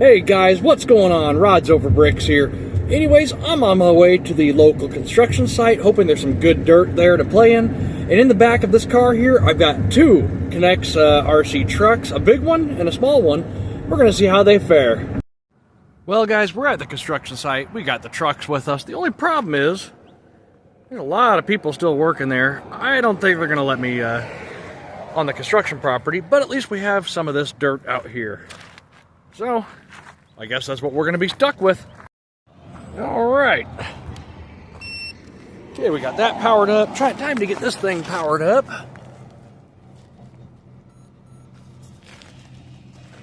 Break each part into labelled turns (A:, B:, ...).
A: Hey guys, what's going on? Rods Over Bricks here. Anyways, I'm on my way to the local construction site, hoping there's some good dirt there to play in. And in the back of this car here, I've got two Connects RC trucks, a big one and a small one. We're going to see how they fare. Well guys, we're at the construction site. We got the trucks with us. The only problem is, there's a lot of people still working there. I don't think they're going to let me on the construction property, but at least we have some of this dirt out here. So, I guess that's what we're going to be stuck with. Alright. Okay, we got that powered up. Time to get this thing powered up.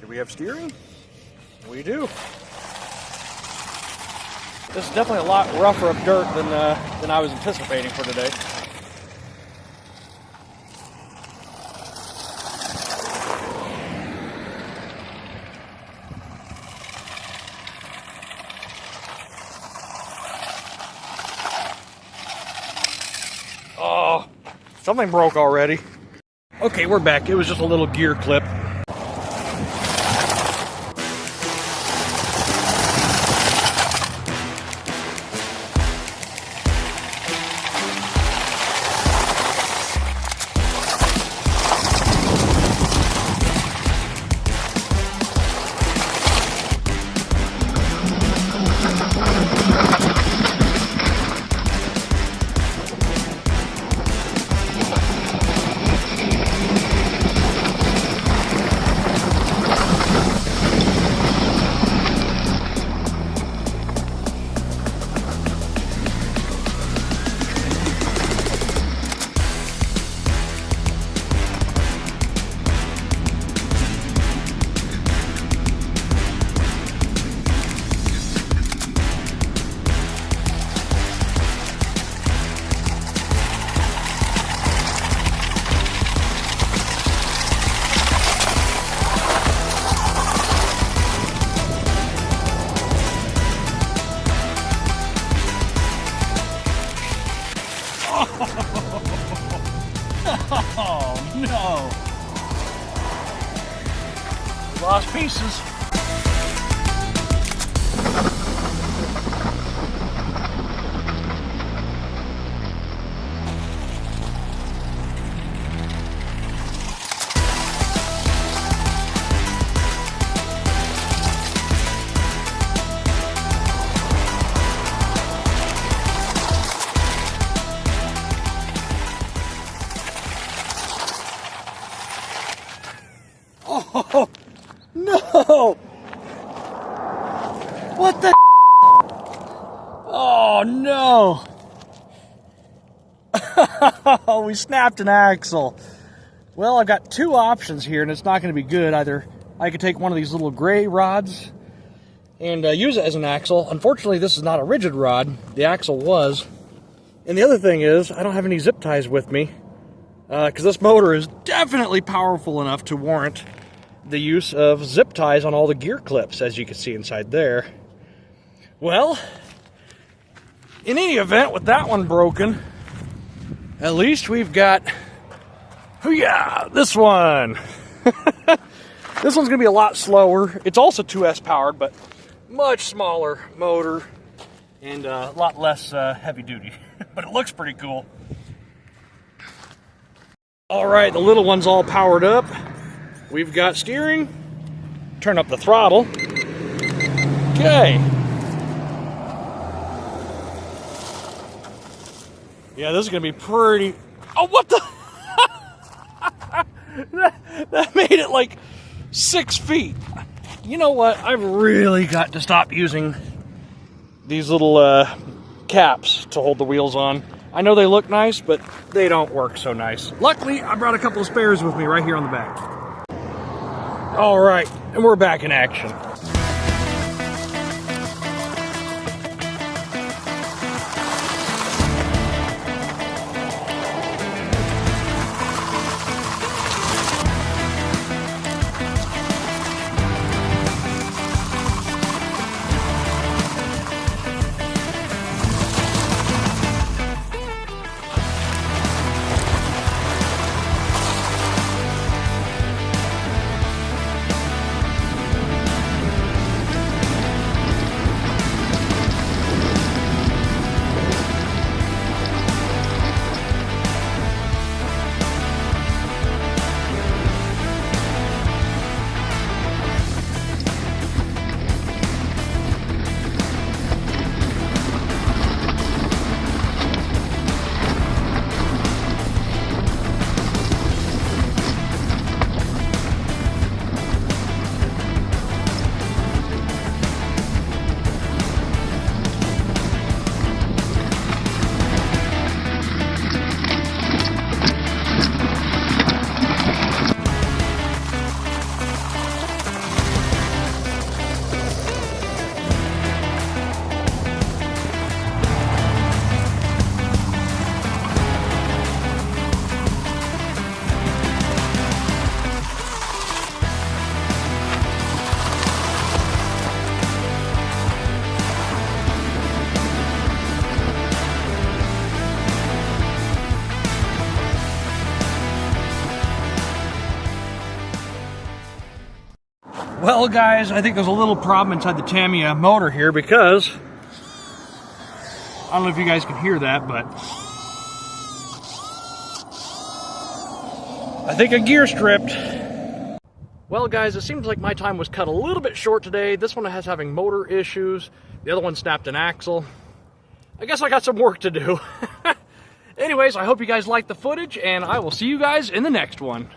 A: Do we have steering? We do. This is definitely a lot rougher of dirt than I was anticipating for today. Oh, something broke already. Okay, we're back. It was just a little gear clip. Oh no! Lost pieces. Oh, no! What the? Oh, no! We snapped an axle. Well, I've got two options here, and it's not going to be good. Either I could take one of these little gray rods and use it as an axle. Unfortunately, this is not a rigid rod. The axle was. And the other thing is, I don't have any zip ties with me, because this motor is definitely powerful enough to warrant the use of zip ties on all the gear clips, as you can see inside there. Well, in any event, with that one broken, at least we've got, yeah, this one. This one's gonna be a lot slower. It's also 2S powered, but much smaller motor and a lot less heavy duty. But it looks pretty cool. All right, the little one's all powered up. We've got steering. Turn up the throttle. Okay. Yeah, this is going to be pretty... Oh, what the... that made it like 6 feet. You know what? I've really got to stop using these little caps to hold the wheels on. I know they look nice, but they don't work so nice. Luckily, I brought a couple of spares with me right here on the back. All right, and we're back in action. Well, guys, I think there's a little problem inside the Tamiya motor here because I don't know if you guys can hear that, but I think a gear stripped. Well, guys, it seems like my time was cut a little bit short today. This one has having motor issues. The other one snapped an axle. I guess I got some work to do. Anyways, I hope you guys liked the footage, and I will see you guys in the next one.